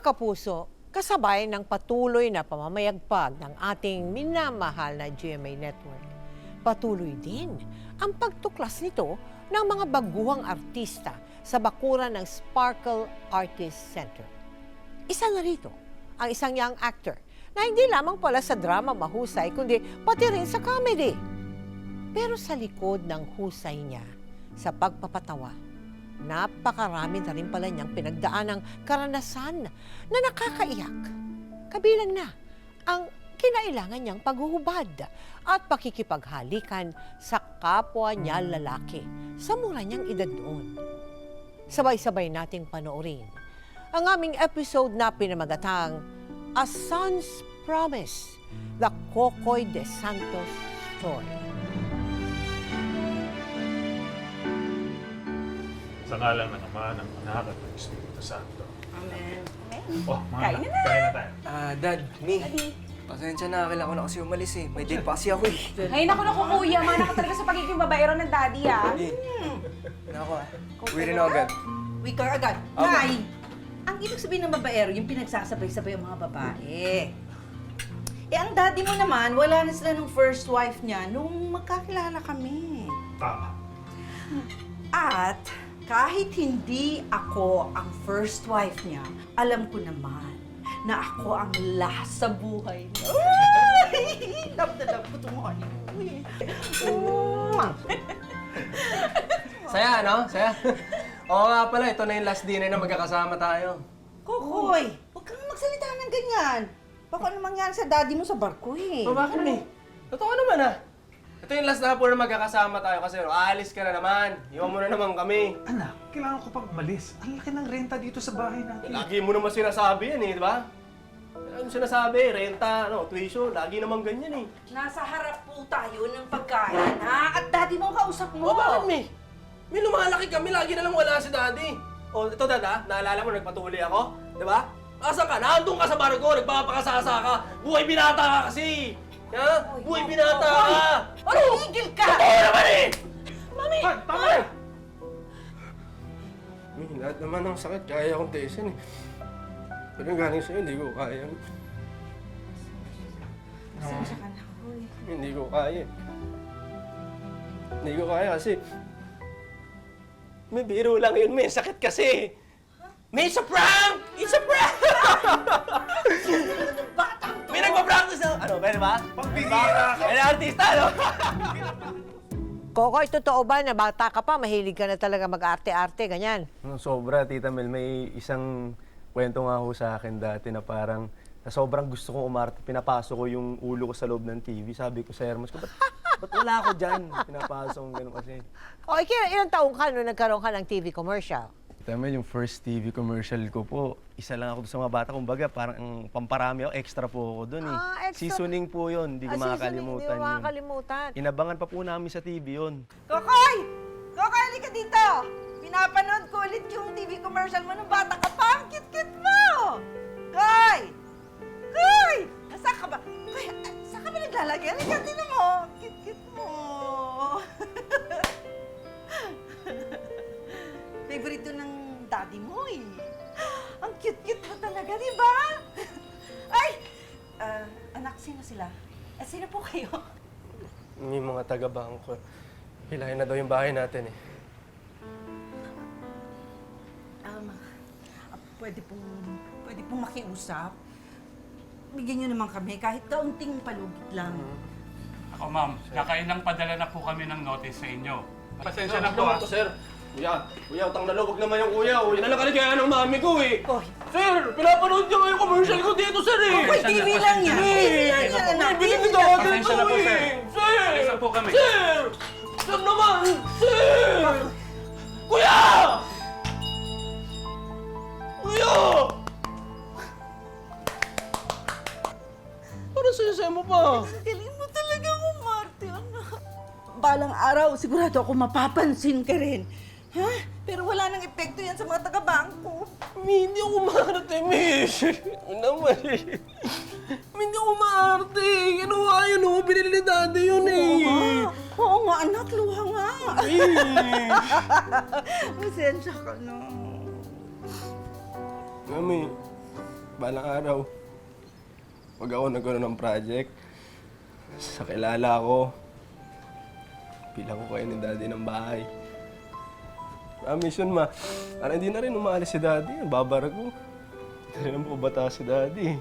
kapuso, kasabay ng patuloy na pamamayagpag ng ating minamahal na GMA Network, patuloy din ang pagtuklas nito ng mga baguhang artista sa bakuran ng Sparkle Artist Center. Isa na rito ang isang young actor na hindi lamang pala sa drama mahusay, kundi pati rin sa comedy. Pero sa likod ng husay niya sa pagpapatawa, napakarami na rin pala niyang pinagdaan ng karanasan na nakakaiyak. Kabilang na ang kinailangan niyang paghuhubad at pakikipaghalikan sa kapwa niya lalaki sa mura niyang edad noon. Sabay-sabay nating panoorin ang aming episode na pinamagatang A Son's Promise, The Kokoy de Santos Story. Sa ngalan ng Ama, ng Anak at ng Espiritu Santo. Amen. Oh, mga Kain anak, na. kain na tayo. Dad, Mi. Pasensya na, kailangan ko na kasi umalis eh. May date pa kasi ako eh. Ay, naku, kuya. Mana ka talaga sa pagiging babaero ng daddy, ah. Naku uwi rin ako agad. Uwi ka agad. Aba. Nay, ang ibig sabihin ng babaero, yung pinagsasabay-sabay ang mga babae. Ang daddy mo naman, wala na sila nung first wife niya nung magkakilala kami. Tama. At kahit hindi ako ang first wife niya, alam ko naman na ako ang lahat sa buhay niya. Ay! Love na love ko itong honey. Saya, no? Saya. Oo nga pala, ito na yung last dinner na magkakasama tayo. Kokoy, huwag kang magsalita ng ganyan. Baka ano mangyari sa daddy mo sa barko eh. O bakit, Mi? Totoo naman ah. Ito yung last na po na magkakasama tayo kasi aalis ka na naman. Iwan mo na naman kami. Anak, kailangan ko pang umalis. Ang laki ng renta dito sa bahay natin. Lagi mo naman sinasabi yan eh, di ba? Ano sinasabi? Renta, tuition, lagi naman ganyan eh. Nasa harap po tayo ng pagkain, ha? At daddy mo kausap mo. O bakit, Mi? Mi, lumalaki kami, lagi na lang wala si Daddy. O, ito Dad, naalala mo, nagpatuloy ako? Di ba? Asan ka? Nandun ka sa barko, nagpapakasasa ka. Buhay binata ka kasi! Ha? Buhay binata ka! Ano? Tigil ka! Totoo naman eh! Mami! Hoy, tama na! Mi, lahat naman ng sakit, kaya akong tiisin eh. Pero galing sa'yo, hindi ko kaya. Pasensya ka na, hoy. Hindi ko kaya. Hindi ko kaya kasi... May biro lang yun, may sakit kasi. May it's a prank! It's a prank! May nagpa-practice na... Ano, pwede ba? Pagbihira ka! May artista, no? Kokoy, totoo ba na bata ka pa, mahilig ka na talaga mag-arte-arte, ganyan? Sobra, Tita Mel. May isang kwento nga ho sa akin dati na parang na sobrang gusto kong umarte, pinapasok ko yung ulo ko sa loob ng TV. Sabi ko sa Hermes ko, ba't wala ako dyan? Pinapasok ko gano'n kasi. O, ilang taong ka nung nagkaroon ka ng TV commercial? Tita Mel, yung first TV commercial ko po, isa lang ako doon sa mga bata. Kumbaga, parang ang pamparami ako, extra po ako doon eh. Extra. Seasoning po yun, hindi ko makakalimutan Hindi mo yun. makakalimutan. Inabangan pa po namin sa TV yun. Kokoy! Kokoy, halika dito! Pinapanood ko ulit yung TV commercial mo nung bata ka pa. Ang cute-cute mo! Koy! Koy! Nasaan ka ba? Koy, saan ka ba naglalagay? Halika, tingnan mo. Cute-cute mo. Favorito ng daddy mo eh. Ang cute-cute mo talaga, di ba? Ay! Anak, sino sila? Sino po kayo? May mga taga-bangko. Hilahin na daw yung bahay natin eh. Pwede pong makiusap. Bigyan niyo naman kami kahit kaunting palugit lang. Ako, ma'am, nakailang padala na po kami ng notice sa inyo. Pasensya na po, Ano to, sir? Kuya, utang na loob naman yung kuya. Inalakalit kaya ng mami ko eh. Koy! Sir, pinapanood niyo nga yung commercial ko dito, sir eh. Koy, TV lang yan! TV lang yan, anak! Binig TV na lang. ako Pasensya na po, sir. Sir! Pasensya po kami. Sir! Sir naman! Sir! Kuya! Kuya! Parang saya-saya mo pa. Ang galing mo talaga umarte, anak. Balang araw, sigurado ako mapapansin ka rin. Ha? Pero wala nang epekto yan sa mga taga-bangko. Hindi ako maarte, miss. Ano naman eh. Hindi ako maarte. Ano nga yun, oh. Binili ni daddy yun eh. Oo nga, anak. Luha nga. Eh. Pasensya ka na. Mami, balang araw, pag ako nagkaroon ng project, sa kilala ko, bilang ko kayo ni Daddy ng bahay. Promise yun, ma. Para hindi na rin umaalis si Daddy. Babar ko. Hindi na rin ang bubata si Daddy.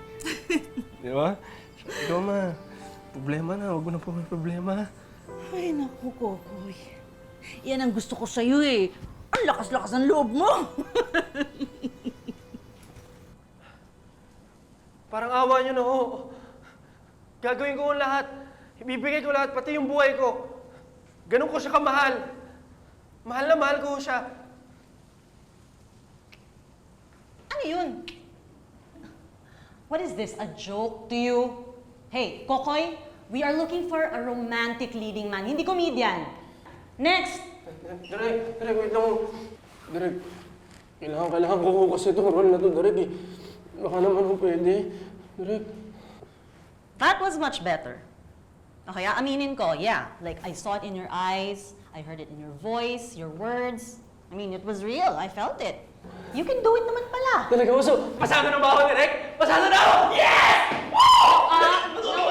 Di ba? So, ikaw, ma. Problema na. Huwag mo na po may problema. Ay, naku, Kokoy. Yan ang gusto ko sa'yo eh. Ang lakas-lakas ng loob mo. Parang awa niyo na ho. Gagawin ko ang lahat. Ibibigay ko lahat, pati yung buhay ko. Ganun ko siya kamahal. Mahal na mahal ko siya. Ano yun? What is this? A joke to you? Hey, Kokoy, we are looking for a romantic leading man, hindi comedian. Next! Direk, wait lang. Direk, kailangan ko kasi itong role na to, Direk eh. Baka naman ho pwede. Direk. That was much better. Okay, aminin ko, yeah. Like, I saw it in your eyes, I heard it in your voice, your words. I mean, it was real. I felt it. You can do it naman pala. Talaga ho, so, pasado na ba ako, Direk? Pasado na ako! Yes!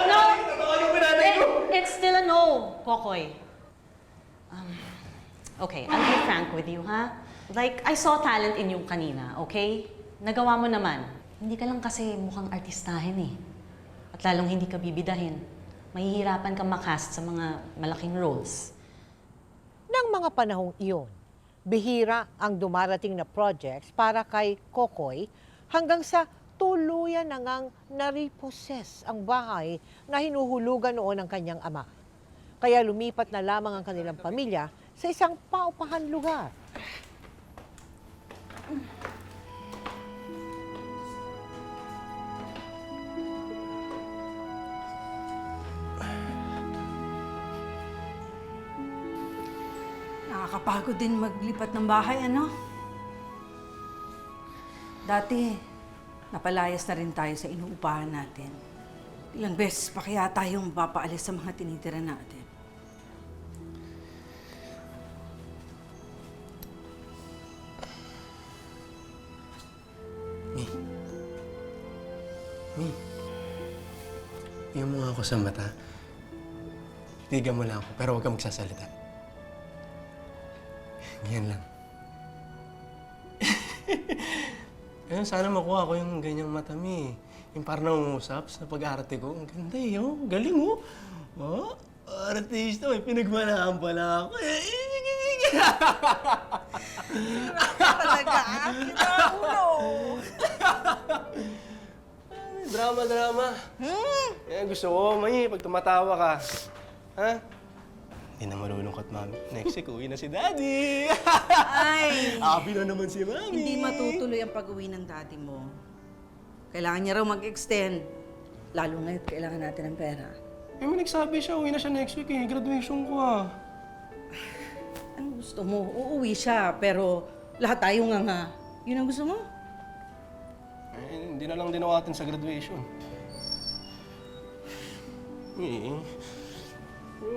No, Tatawagin ko nanay ko! it's still a no, Kokoy. Okay, I'll be frank with you, ha? Like, I saw talent in you kanina, okay? Nagawa mo naman. Hindi ka lang kasi mukhang artistahin eh. At lalong hindi ka bibidahin. Mahihirapan kang makast sa mga malaking roles. Nang mga panahong iyon, bihira ang dumarating na projects para kay Kokoy hanggang sa tuluyan na ngang nariposes ang bahay na hinuhulugan noon ng kanyang ama. Kaya lumipat na lamang ang kanilang pamilya sa isang paupahan lugar. Nakakapagod din maglipat ng bahay, ano? Dati, napalayas na rin tayo sa inuupahan natin. Ilang beses pa kaya tayong mapapaalis sa mga tinitira natin. Mi, tingnan mo nga ako sa mata. Tigan mo lang ako, pero huwag kang magsasalita. Ganyan lang. Ayun, sana makuha ko yung ganyang mata, Mi. Yung parang nangungusap sa pag-arte ko. Ang ganda eh, oh. Galing, oh. Oh, artista, may pinagmanahan pala ako. Talaga, ulo! Drama. Yan, gusto ko, May, pag tumatawa ka. Ha? Hindi na malulungkot, Mami. Next week, uwi na si Daddy. Ay! Happy na naman si Mami. Hindi matutuloy ang pag-uwi ng daddy mo. Kailangan niya raw mag-extend. Lalo ngayon, kailangan natin ng pera. Eh, may nagsabi siya, uwi na siya next week eh. Graduation ko ah. Ang gusto mo? Uuwi siya, pero lahat tayo nga. Yun ang gusto mo? Eh, hindi na lang dinawatin sa graduation. Eh,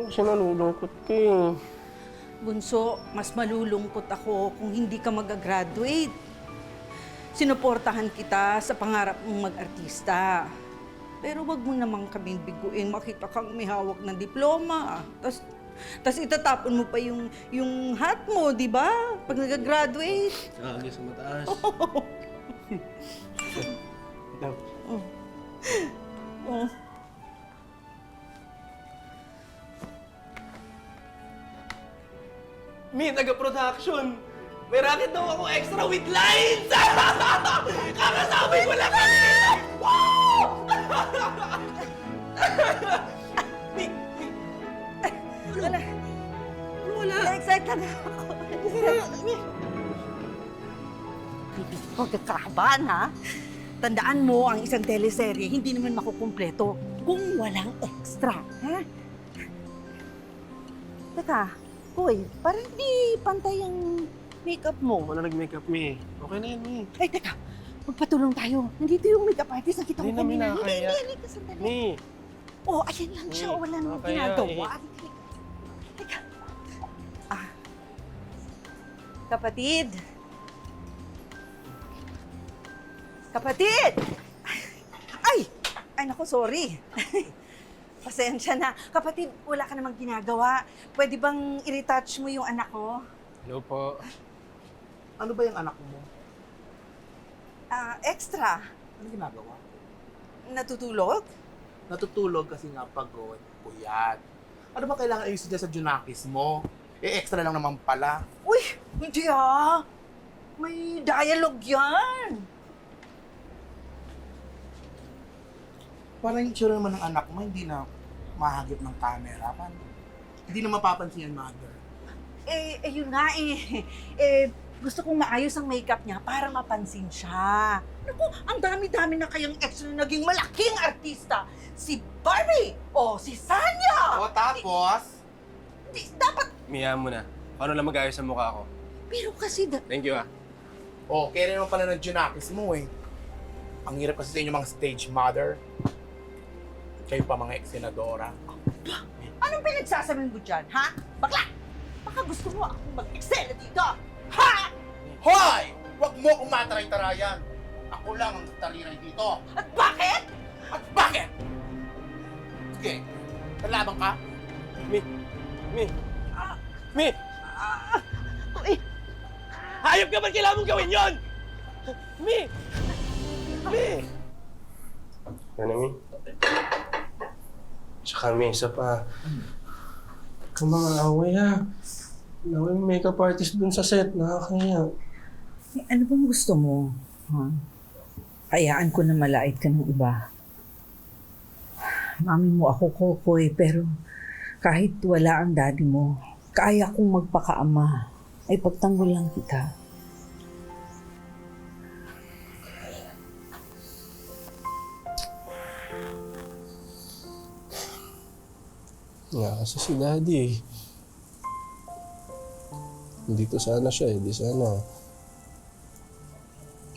kasi nalulungkot ka eh. Bunso, mas malulungkot ako kung hindi ka mag-graduate. Sinuportahan kita sa pangarap mong mag-artista. Pero wag mo naman kaming biguin, makita kang may hawak ng diploma. Tas itatapon mo pa yung hat mo, di ba? Pag nag-graduate. Kagi sa mataas. Oh. Mi, taga-production! May racket daw ako extra with lines! Kakasabi ko lang kanina! Wow! Wala. Excited ako. Huwag ka kakabahan, ha? Tandaan mo, ang isang teleserye hindi naman makukumpleto kung walang extra, ha? Teka, Koy, parang di pantay ang makeup mo. Wala nag-makeup, Mi. Okay na yun, Mi. Ay, teka, magpatulong tayo. Nandito yung makeup artist na kita ko Hindi namin kanina. nakakaya. Hindi, ka sandali. Mi. Oh, ayan lang siya. Wala namang Nakakaya ginagawa. Teka. Kapatid. Kapatid! Ay, naku, sorry. Pasensya na. Kapatid, wala ka namang ginagawa. Pwede bang i-retouch mo yung anak ko? Hello po. Ano ba yung anak mo? Extra. Ano ginagawa? Natutulog? Natutulog kasi nga pagod, puyat. Ano ba kailangan ayusin dyan sa Junakis mo? Extra lang naman pala. Uy, hindi May dialogue yan. Parang yung tsura naman ng anak mo, hindi na mahagip ng camera. Paano? Hindi na mapapansin yan, mother. Yun nga gusto kong maayos ang makeup niya para mapansin siya. Naku, ang dami-dami na kayang ex na naging malaking artista. Si Barbie o si Sanya. O tapos, Dapat, Miyahan mo na. Paano lang mag-ayos sa mukha ko? pero kasi Thank you ah. kaya naman pala ng Junakis mo eh. Ang hirap kasi sa inyo mga stage mother. Kayo pa mga ex-senadora. anong pinagsasabihin mo dyan, ha? Bakla! Baka gusto mo akong mag-excel dito. Ha? Hoy! Huwag mo akong mataray-tarayan. Ako lang ang taliray dito. At bakit? At bakit? Sige, lalaban ka? Mi! Uy, Hayop ka ba't kailangan mong gawin yun? Mi! Ano, Mi? Tsaka, Mi, isa pa. Kung mga away, ha? Naway makeup artist dun sa set, nakakaya. Ano bang gusto mo? Hayaan ko na malait ka ng iba. Mami mo ako, Kokoy, pero kahit wala ang daddy mo, kaya kong magpakaama. Ay pagtanggol lang kita. Nga kasi si Daddy eh. Dito sana siya eh, di sana.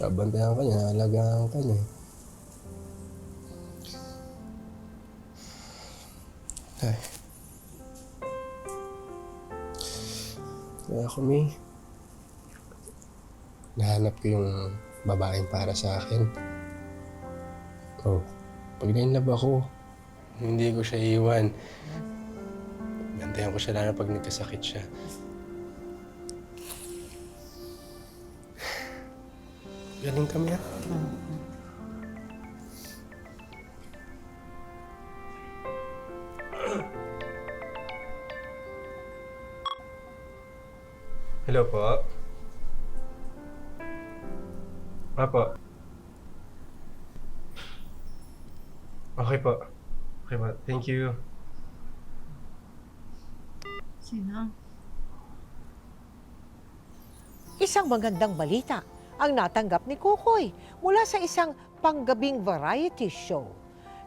Kabantayan ka niya, alagaan ka niya. Ay. Kaya kami, nahanap ko yung babaeng para sa akin. Oh, pag na-inlove ako, hindi ko siya iwan. Bantayan ko siya lalo pag nagkasakit siya. Galing kami ha. Hello po. Apo. Okay po. Okay po. Thank you. Isang magandang balita ang natanggap ni Kokoy mula sa isang panggabing variety show.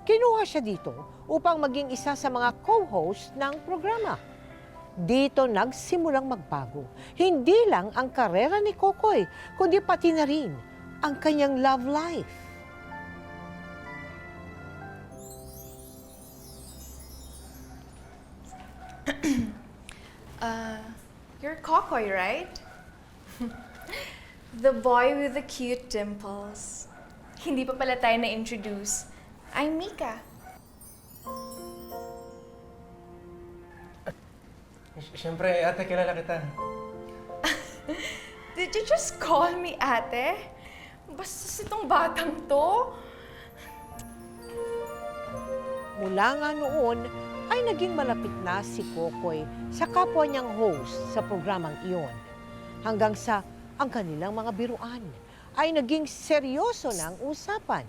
Kinuha siya dito upang maging isa sa mga co-host ng programa. Dito nagsimulang magbago. Hindi lang ang karera ni Kokoy, kundi pati na rin ang kanyang love life. You're Kokoy, right? The boy with the cute dimples. Hindi pa pala tayo na-introduce. I'm Mika. Siyempre, ate, kilala kita. Did you just call me ate? Basta itong batang to. Mula nga noon ay naging malapit na si Kokoy sa kapwa niyang host sa programang iyon. Hanggang sa ang kanilang mga biruan ay naging seryoso na ang usapan.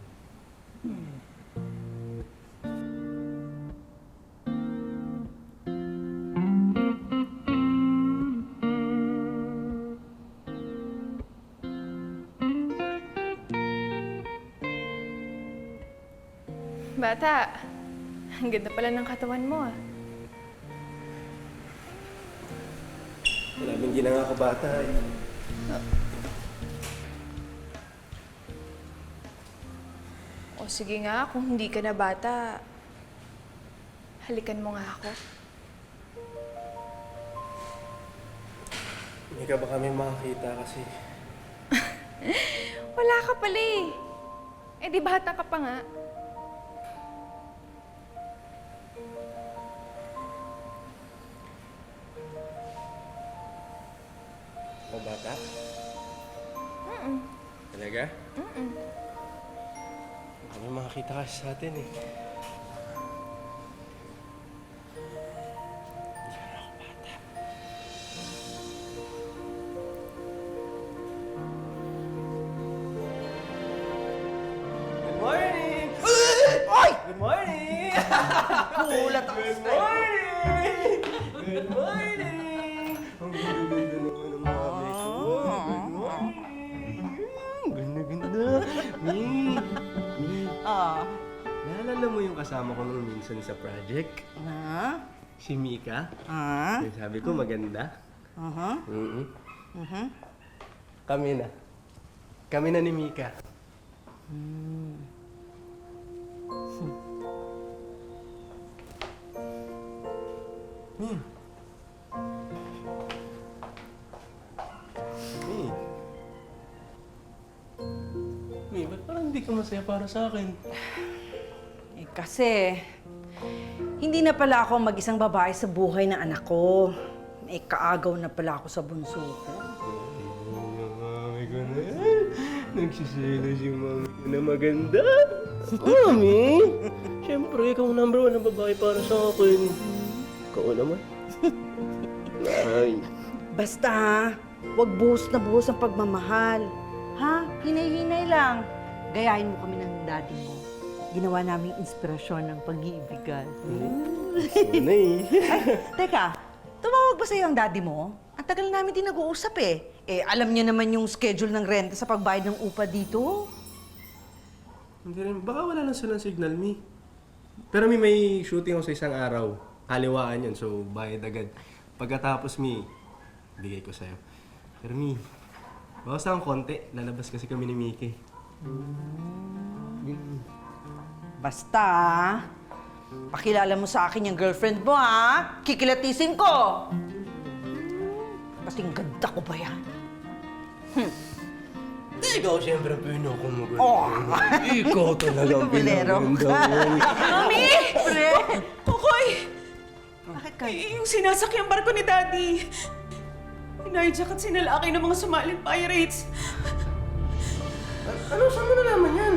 Bata, ang ganda pala ng katawan mo ah. Wala ming ginanga ka bata eh. O sige nga, kung hindi ka na bata, halikan mo nga ako. Hindi ka ba kami makakita kasi Wala ka pala eh. Eh di bata ka pa nga. O bata? Talaga? Baka may makakita kasi sa atin eh. Good morning! Oy! Good morning! Kulat ako Good sa'yo. morning! Good morning! Ang ganda-ganda naman ng mami ko. Good morning! Ganda-ganda. Mi, naalala mo yung kasama ko nung minsan sa project? Si Mika? Yung sabi ko maganda? Kami na. Kami na ni Mika. Mi. Mi, ba't parang hindi ka masaya para sa akin? Eh kasi, hindi na pala ako mag-isang babae sa buhay ng anak ko. Eh kaagaw na pala ako sa bunso ko. Yung mami ko na yan. Nagsiselos yung mami ko na maganda. Mami! Siyempre, ikaw ang number 1 na babae para sa akin. Ikaw naman. Ay. Basta ha, huwag buhos na buhos ang pagmamahal. Ha? Hinay-hinay lang. Gayahin mo kami ng daddy mo. Ginawa naming inspirasyon ng pag-iibigan. Sana eh. Teka, tumawag ba sa'yo ang daddy mo? Ang tagal namin din nag-uusap eh. Eh, alam niya naman yung schedule ng renta sa pagbayad ng upa dito. Hindi rin. Baka wala lang silang signal, Mi. Pero may shooting ako sa isang araw. Haliwaan yun, so bayad agad. Pagkatapos, Mi, bigay ko sa'yo. Pero Mi, bawas lang konti. Lalabas kasi kami ni Mickey. Basta, pakilala mo sa akin yung girlfriend mo, ha? Kikilatisin ko! Kasing ganda ko ba yan? Ikaw, siyempre, pinoko mo ganun. Oh! Ikaw talagang Bolero pinaganda mo. Mami! Pre! Kukoy! Bakit ka? Yung sinasakyang barko ni Daddy. Hinayjack at sinalakay ng mga Somalin pirates. Ano? Saan mo nalaman yan?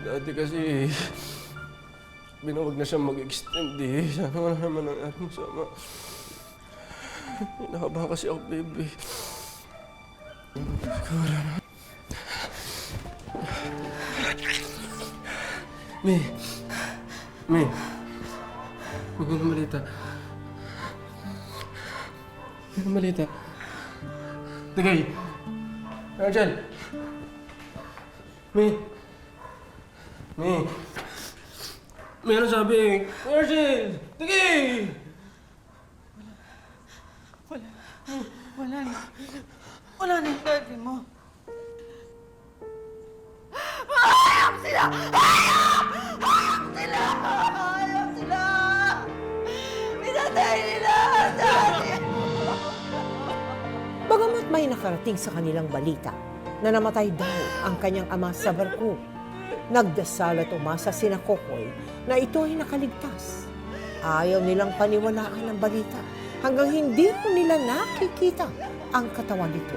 Dati kasi, binawag na siya mag-extend eh. Sana wala naman ang ating sama. Nakabahan kasi ako, baby. Wala na. May magandang malita. Magandang malita. Tagay! Arjel! May ano sabi? Arjel! Tagay! Wala na yung daddy mo. Hayop sila! Pinatay nila! Daddy! Bagamat may nakarating sa kanilang balita na namatay daw ang kanyang ama sa barko, nagdasal at umasa sina Kokoy na ito ay nakaligtas. Ayaw nilang paniwalaan ang balita hanggang hindi po nila nakikita ang katawan nito.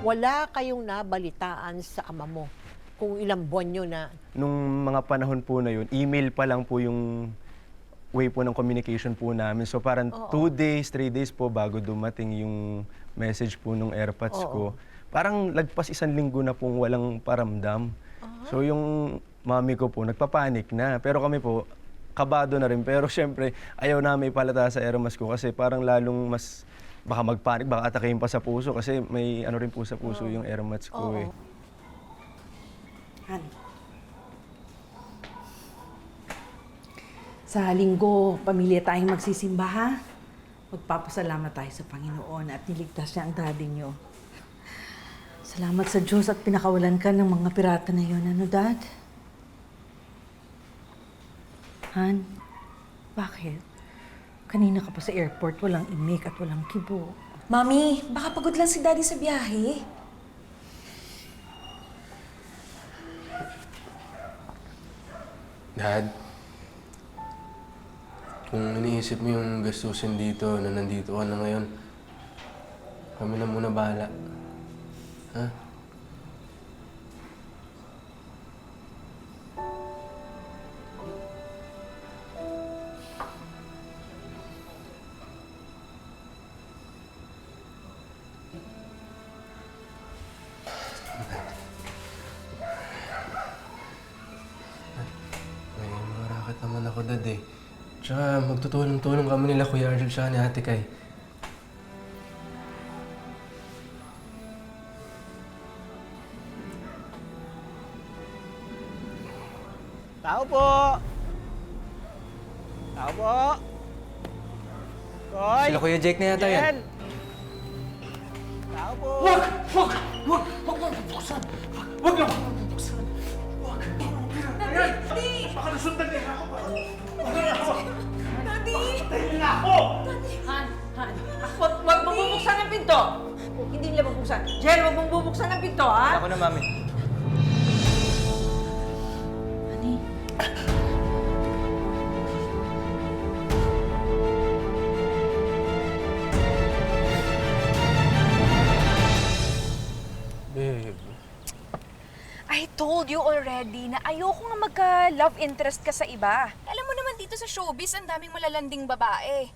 Wala kayong nabalitaan sa ama mo kung ilang buwan nyo na Nung mga panahon po na yun, email pa lang po yung way po ng communication po namin. So parang 2 days, 3 days po bago dumating yung message po nung airpods ko. Parang lagpas 1 linggo na pong walang paramdam. So yung mami ko po, nagpapanik na. Pero kami po, kabado na rin. Pero syempre, ayaw namin ipalata sa airmas ko kasi parang lalong mas baka magpanik, baka atakehin pa sa puso kasi may ano rin po sa puso yung airmats ko eh. Han. Sa linggo, pamilya tayong magsisimba, ha? Magpapasalamat tayo sa Panginoon at niligtas niya ang daddy niyo. Salamat sa Diyos at pinakawalan ka ng mga pirata na yun. Ano, Dad? Han, bakit? Kanina ka pa sa airport, walang imik at walang kibo. Mami, baka pagod lang si Daddy sa biyahe. Dad, kung iniisip mo yung gastusin dito na nandito ka na ngayon, kami na muna bahala. Ha? May mga racket naman ako, Dad eh. Tsaka magtutulong-tulong kami nila Kuya Arjel tsaka ni Ate Kay. Tao po! Tao po! Koy! Sila Kuya Jake na yata yan. Jen! Tao po! Wag mo bubuksan! Wag na bubuksan! Wag! Ayan! Baka nasundan nila ako pa! Daddy! Patayin nila ako! Han! Huwag mong bubuksan ang pinto! Hindi nila bubuksan. Jen, huwag mong bubuksan ang pinto, ha? Ako na, Mami. Babe. I told you already na ayoko nga magka-love interest ka sa iba. Alam mo naman dito sa showbiz, ang daming malalanding babae.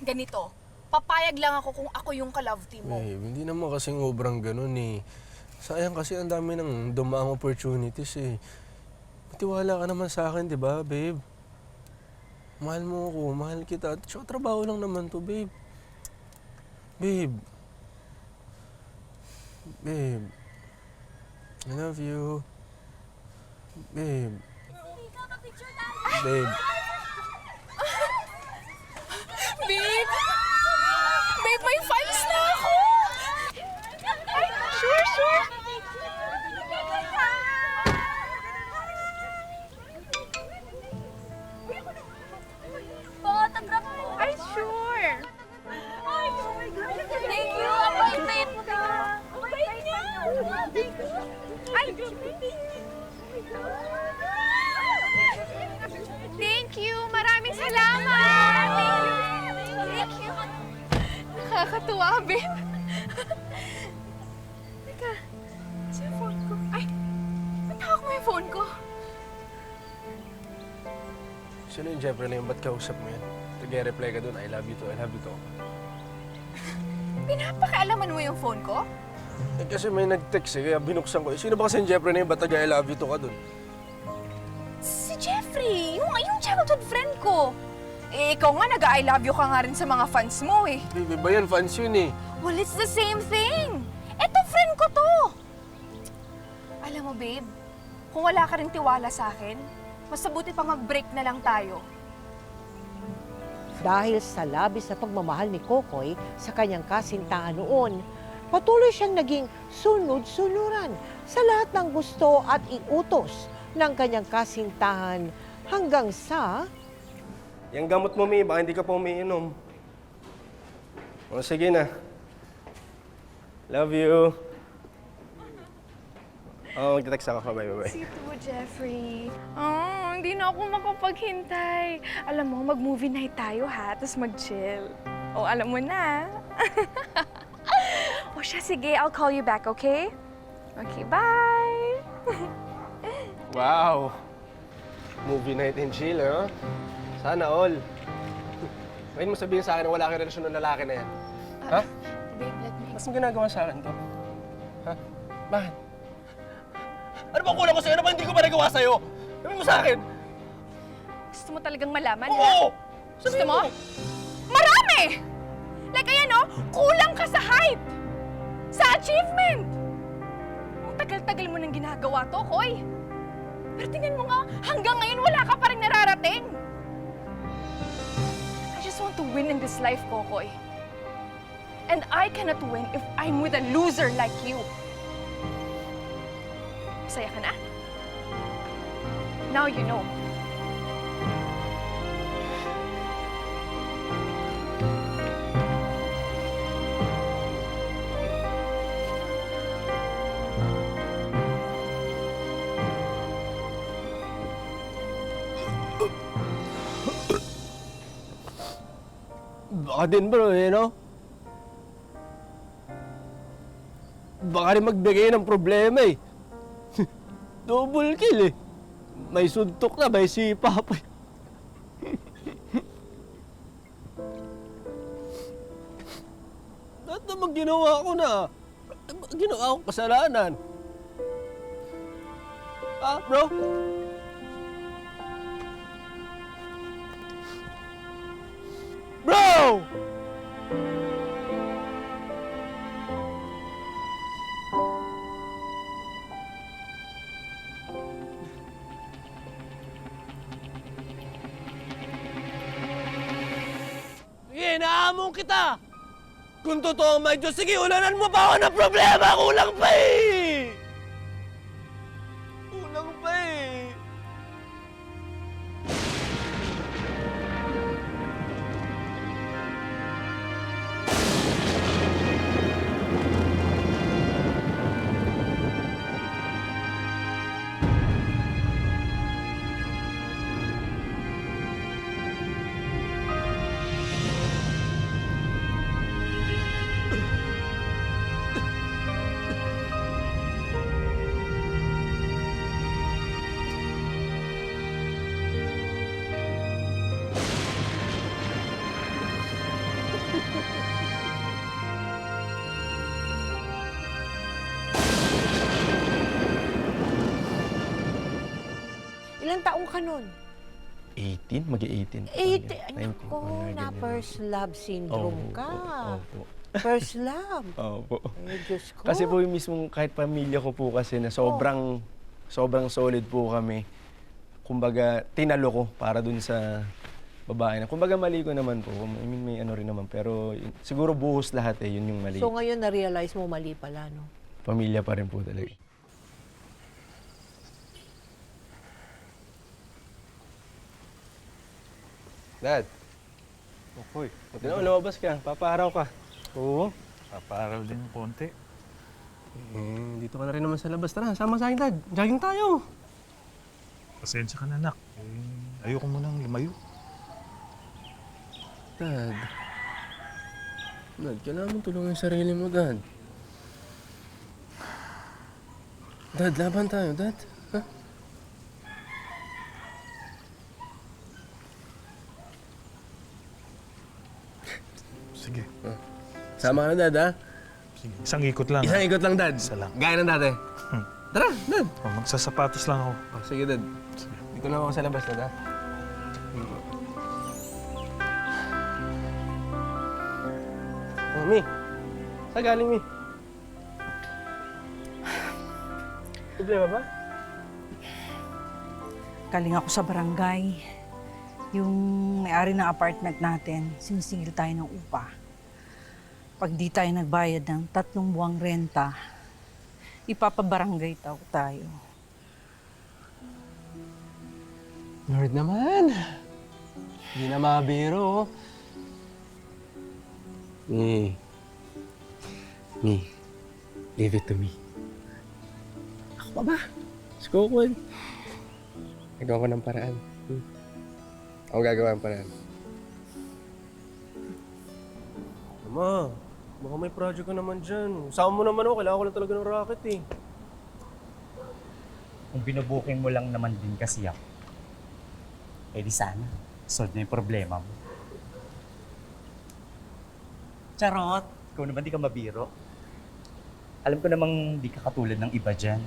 Ganito, papayag lang ako kung ako yung ka-love team mo. Babe, hindi naman kasing obrang ganun eh. Sayang kasi ang dami ng dumaang opportunities eh. Matiwala ka naman sa akin, di ba, babe? Mahal mo ako, mahal kita. At saka trabaho lang naman to, babe. Babe. Babe. I love you. Babe. Babe. Babe! Babe, may fans na ako! Ay, sure. Photograph po. Ay, sure. Ay, oh my God. Thank you. Ang bait-bait mo ka. Ang bait niya. Ay, thank you. Maraming salamat. Thank you. Nakakatuwa, babe. Teka, sa phone ko. Ay, ba't hawak mo yung phone ko? Sino yung Jeffrey na yun? Ba't kausap mo yan? Nag-reply ka dun, I love you to, I love you to. Pinapakaalaman mo yung phone ko? Eh, kasi may nag-text eh, kaya binuksan ko. Eh, sino ba kasi yung Jeffrey na yun? Ba't nag-I love you to ka dun? Si Jeffrey, yung childhood friend ko. Eh, ikaw nga nag-I love you ka nga rin sa mga fans mo eh. Baby ba yan? Fans yun eh. Well, it's the same thing. Eto, friend ko to. Alam mo, babe, kung wala ka rin tiwala sa akin, mas mabuti pa mag-break na lang tayo. Dahil sa labis na pagmamahal ni Kokoy sa kanyang kasintahan noon, patuloy siyang naging sunod-sunuran sa lahat ng gusto at iutos ng kanyang kasintahan hanggang sa... Yung gamot mo, Mi, baka hindi ka pa umiinom. O, sige na. Love you. Oo, magte-text ako. Bye-bye. Si to, Jeffrey. Oh, hindi na ako makapaghintay. Alam mo, mag-movie night tayo ha, tapos mag-chill. Oh, alam mo na. O siya, sige, I'll call you back, okay? Okay, bye! Wow! Movie night and chill, huh? Sana all. Ngayon mo sabihin sa akin na wala kang relasyon ng lalaki na yan. Ha? Babe, let me... Mas mo ginagawa sa akin to? Ha? Bakit? Ano ba kulang ko sa'yo? Ano ba hindi ko ba nagawa sa'yo? Sabihin mo sa akin! Gusto mo talagang malaman, ha? Oo! Gusto mo? Marami! Like, ayan, oh, kulang ka sa hype! Sa achievement! Ang tagal-tagal mo nang ginagawa to, Koy. Pero tingnan mo nga, hanggang ngayon wala ka pa rin nararating. I just want to win in this life, Kokoy. And I cannot win if I'm with a loser like you. Masaya ka na? Now you know. ka din bro, no? Baka rin magbigay ng problema eh. Double kill eh. May suntok na, may sipa pa. Lahat naman ginawa ko na. Ginawa ko kasalanan. Bro? Bro! Sige, naamon kita! Kung totoo may Diyos, sige, ulanan mo pa ako ng problema! Kulang pa eh! Kulang pa eh! Ilang taong ka nun? 18? Mag-18. 18. Ako, na first love syndrome ka. Opo. First love. Opo. Ay, Diyos ko. Kasi po yung mismong kahit pamilya ko po kasi na sobrang solid po kami. Kumbaga, tinalo ko para dun sa babae na. Kumbaga, mali ko naman po. I mean, may ano rin naman. Pero siguro buhos lahat eh. Yun yung mali. So ngayon, na-realize mo mali pala, no? Pamilya pa rin po talaga. Dad. Okoy, Buti naman, lumabas ka. Papaaraw ka. oo. Papaaral din ng konti. Dito ka na rin naman sa labas. Tara, sama sa akin, Dad. Jogging tayo. Pasensya ka na, anak. Ayoko mo nang lumayo. Dad. Dad, kailangan mong tulungan yung sarili mo, Dad. Dad, laban tayo, Dad. Ha? Sige. Sama ka na, Dad, ha? Sige. Isang ikot lang. Isang ikot lang, Dad. Isa lang. Gaya ng dati. Tara, Dad. Oh, magsasapatos lang ako. Sige, Dad. Dito na ako sa labas, Dad, ha? Mi, saan galing, Mi? Problema ba? Galing ako sa barangay. Yung may-ari ng apartment natin, sinisingil tayo ng upa. Pag di tayo nagbayad ng 3 buwang renta, ipapabarangay tayo. Lord naman. Hindi na mabiro. Mi, leave it to me. Ako pa ba? Skokol. Nagawa ko ng paraan. Ako gagawa ng paraan. Mama, baka may project ka naman dyan. Sama mo naman ako, kailangan ko lang talaga ng racket eh. Kung binubuking mo lang naman din kasi ako, eh di sana, solve na yung problema mo. Charot! Ikaw naman di ka mabiro. Alam ko namang di ka katulad ng iba dyan.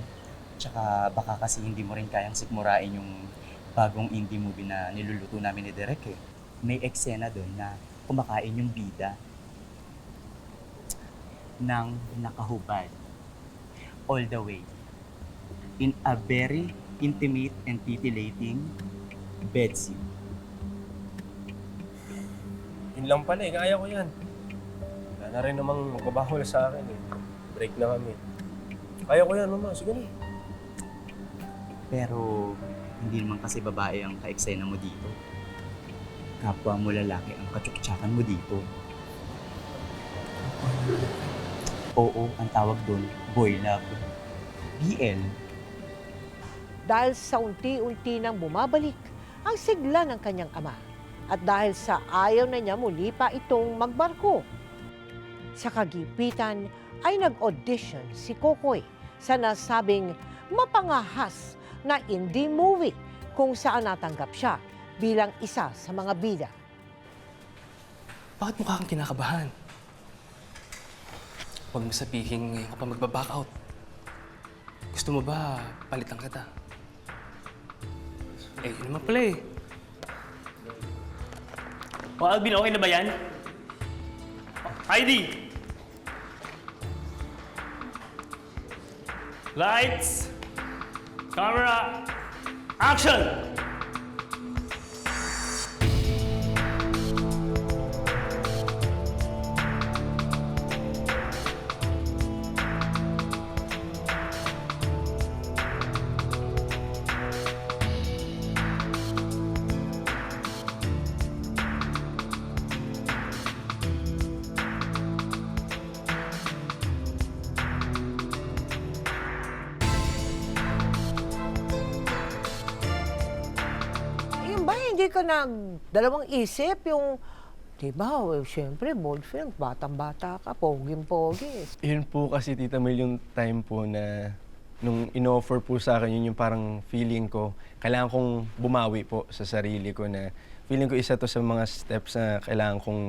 Tsaka baka kasi hindi mo rin kayang sikmurain yung bagong indie movie na niluluto namin ni Derek eh. May eksena doon na kumakain yung bida ng nakahubad all the way in a very intimate and titillating bed scene. Yun lang pala eh, kaya ko yan. Wala na rin namang magbabawal sa akin eh. Break na kami. Kaya ko yan, Mama. Sige na. Pero hindi naman kasi babae ang ka-eksena mo dito. Kapwa mo lalaki ang katsuktsakan mo dito. Oo, ang tawag doon, boy love. BL. Dahil sa unti-unti nang bumabalik ang sigla ng kanyang ama, at dahil sa ayaw na niya muli pa itong magbarko. Sa kagipitan ay nag-audition si Kokoy sa nasabing mapangahas na indie movie kung saan natanggap siya bilang isa sa mga bida. Bakit mukha kang kinakabahan? Huwag mo sabihin ngayon ka pa magbaback out. Gusto mo ba palitan kita? Eh, yun naman pala eh. O Alvin, okay na ba yan? Heidi! Lights! Camera! Action! Yung ba, hindi ka dalawang isip yung, di ba, siyempre, bold film, batang-bata ka, poging-pogi. Yun po kasi, Tita Mel, yung time po na nung in-offer po sa akin, yun yung parang feeling ko, kailangan kong bumawi po sa sarili ko na feeling ko isa to sa mga steps na kailangan kong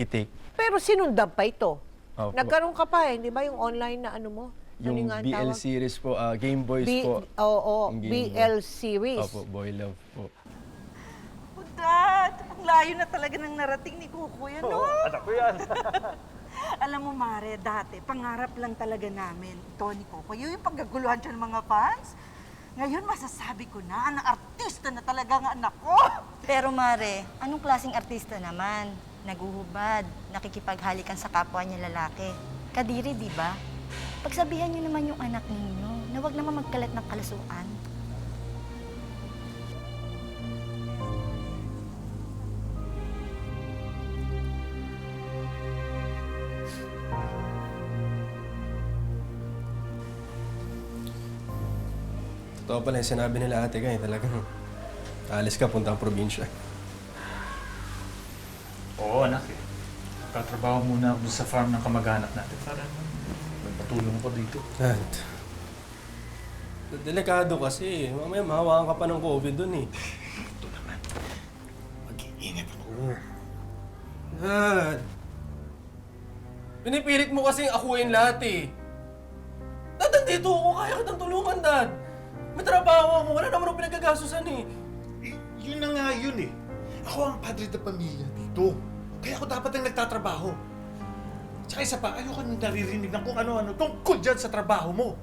i-take. Pero sinundan pa ito. Opo. Nagkaroon ka pa di ba yung online na ano mo? Ano Yung nga ang BL tawag? series po, Game Boys po. Oo, Yung Game BL Boy. series. Opo, Boy Love po. Oh, Dad, ang layo na talaga ng narating ni Kukoy, ano? Anak ko yan. Alam mo, Mare, dati, pangarap lang talaga namin, ito ni Kukoy, yung paggaguluhan siya ng mga fans. Ngayon, masasabi ko na artista na talaga ang anak ko. Pero Mare, anong klaseng artista naman? Naguhubad, nakikipaghalikan sa kapwa niya lalaki. Kadiri, di ba? Pagsabihan niyo naman yung anak ninyo na huwag naman magkalat ng kalasuan. Totoo pala yung sinabi nila ate ka talagang alis ka, punta ang probinsya. Oo, anak eh. Katrabaho muna ako sa farm ng kamag-anak natin para may patulong ko dito. Dad, delikado kasi. Mamaya mahawakan ka pa ng COVID dun eh. Ito naman. Mag-iingat ako. Dad, pinipilit mo kasing akuin lahat eh. Dad, nandito ako. Kaya kitang tulungan, Dad. May trabaho ako. Wala naman akong pinagagasusan eh. Yun na nga yun eh. Ako ang padre de pamilya dito. Kaya ako dapat ang nagtatrabaho. Tsaka isa pa, ayoko nang naririnig ng kung ano-ano tungkol dyan sa trabaho mo.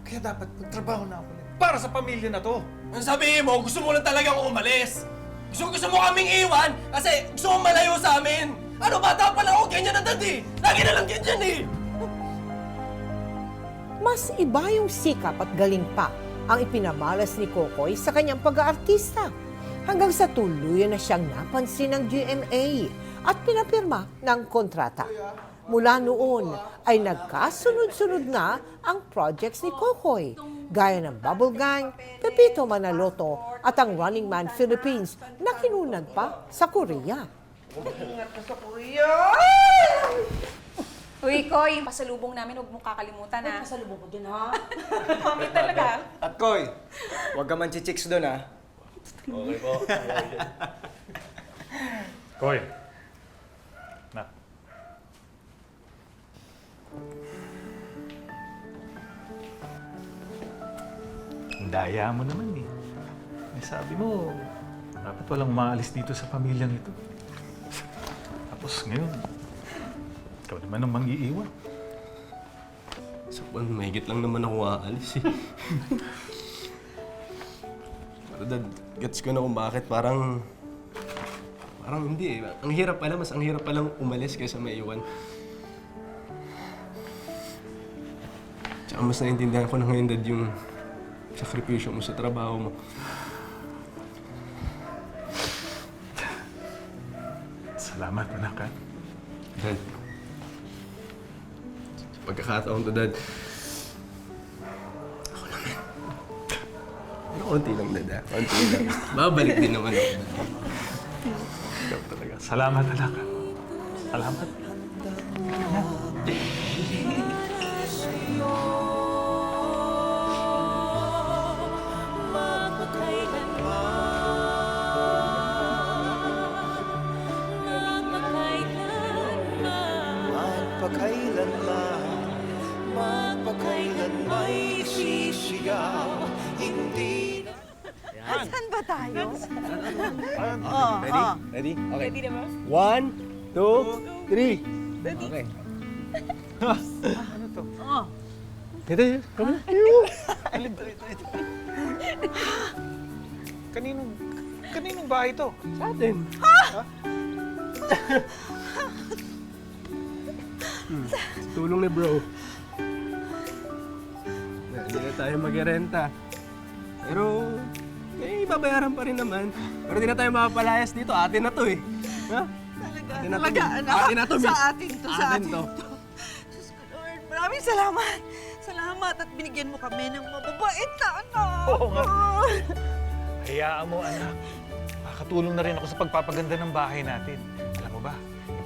Kaya dapat magtrabaho na ako ulit para sa pamilya na to. Ang sabihin mo, gusto mo lang talaga akong umalis. Gusto mo kaming iwan kasi gusto mo malayo sa amin. Ano, bata pa lang ako, ganyan na dad eh. Lagi na lang ganyan eh. Mas iba yung sikap at galing pa ang ipinamalas ni Kokoy sa kanyang pag-aartista. Hanggang sa tuluyan na siyang napansin ng GMA at pinapirma ng kontrata. Mula noon ay nagkasunod-sunod na ang projects ni Kokoy, gaya ng Bubble Gang, Pepito Manaloto at ang Running Man Philippines na kinunad pa sa Korea. Ingat ka sa Korea! Uy, Koy, pasalubong namin, huwag mong kakalimutan, ha? Pasalubong ko din, ha? Mami talaga. At Koy, huwag ka man chichicks doon ha. Okay po. Koy. Nak. Ang daya mo naman eh. May sabi mo, dapat walang maalis dito sa pamilyang ito. Tapos ngayon, ikaw naman ang mang-iiwan. Sa buwan, mahigit lang naman ako aalis eh. Pero Dad, gets ko na kung bakit parang hindi eh. Ang hirap pala, mas ang hirap palang umalis kaysa maiwan. Tsaka mas naiintindihan ko na ngayon, Dad, yung sakripisyo mo sa trabaho mo. Salamat, anak ha. Dad, sa pagkakataon to, Dad, ako naman. Konti lang, Dad, ha? Konti lang. Babalik din naman ako, Dad. Salamat, anak. Salamat. Saan ba tayo? Ready? Ready? Okay. Ready na ba? 1, 2, 3. Ready? Okay. Ano to? Oh. Ito, kami. Kaninong bahay to? Sa atin. Tulong ni bro. Hindi na tayo mag-renta. Pero, babayaran pa rin naman. Pero di na tayo mapapalayas dito. Atin na to eh. Ha? Atin na to. Talaga, anak. Atin na to. Sa atin to, sa atin to. Diyos ko, Lord, maraming salamat. Salamat at binigyan mo kami ng mababait na anak. Oo nga. Hayaan mo, anak. Makakatulong na rin ako sa pagpapaganda ng bahay natin. Alam mo ba,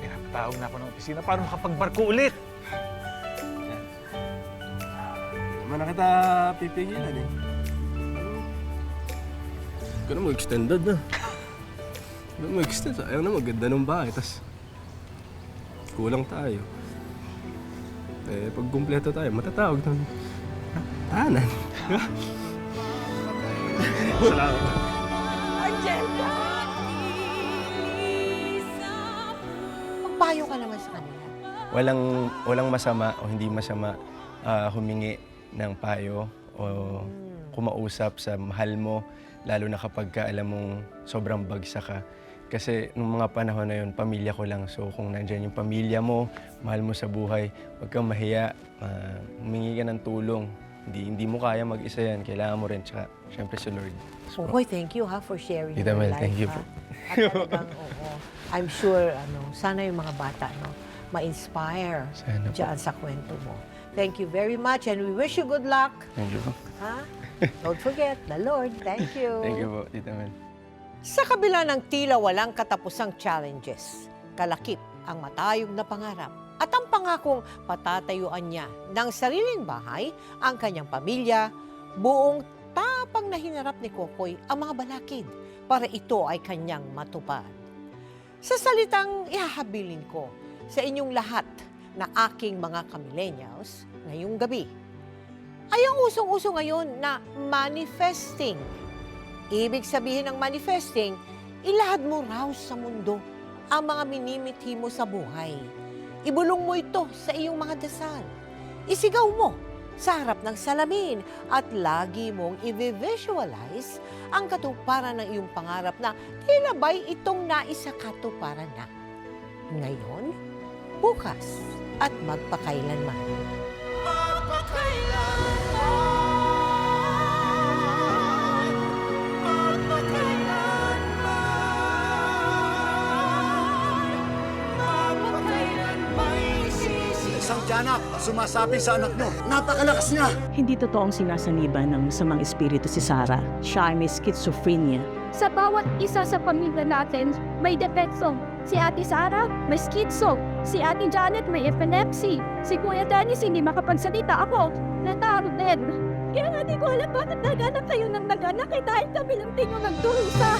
pinapatawag na ako ng opisina para makapagbarko ulit. Hindi naman na kita pipigilan eh. Huwag ka na mag-extended na. Huwag ka na mag-extend. Ayaw na maganda ng bahay. Tapos, kulang tayo. Eh, pag kumpleto tayo, matatawag ng tahanan. Salamat. Angelica! Magpayo ka naman sa kanila. Walang masama o hindi masama humingi ng payo o kumausap sa mahal mo, lalo na kapag alam mong sobrang bagsak ka. Kasi nung mga panahon na yun, pamilya ko lang. So kung nandyan yung pamilya mo, mahal mo sa buhay, huwag kang mahiya, humingi ka ng tulong. Hindi mo kaya mag-isa yan, kailangan mo rin. Tsaka, syempre si Lord. So, Oy, thank you ha for sharing Tita your Mel, life. thank you ha. po. At talagang, oo. I'm sure, sana yung mga bata, ma-inspire Sana po. dyan sa kwento mo. Thank you very much and we wish you good luck. Thank you po. Ha? Don't forget, the Lord. Thank you. Thank you po, Tita Mel. Sa kabila ng tila walang katapusang challenges, kalakip ang matayog na pangarap at ang pangakong patatayuan niya ng sariling bahay, ang kanyang pamilya, buong tapang na hinarap ni Kokoy ang mga balakid para ito ay kanyang matupad. Sa salitang ihahabilin ko sa inyong lahat na aking mga kamillennials ngayong gabi, ay ang usong-uso ngayon na manifesting. Ibig sabihin ng manifesting, ilahad mo raw sa mundo ang mga minimithi mo sa buhay. Ibulong mo ito sa iyong mga dasal. Isigaw mo sa harap ng salamin at lagi mong i-visualize ang katuparan ng iyong pangarap na tila ba'y itong naisakatuparan na. Ngayon, bukas at magpakailanman. Isang tiyanak, sumasabi sa anak nyo, napakalakas niya! Hindi totoong sinasaniban ng masamang espiritu si Sarah. Siya ay may schizophrenia. Sa bawat isa sa pamilya natin, may depekto. Si Ate Sarah, may schizo. Si Ate Janet, may epilepsy. Si Kuya Dennis, hindi makapagsalita. Ako, nataro din. Kaya nga di ko alam bakit naganak kayo ng naganak dahil kami lang din yung nagdurusa.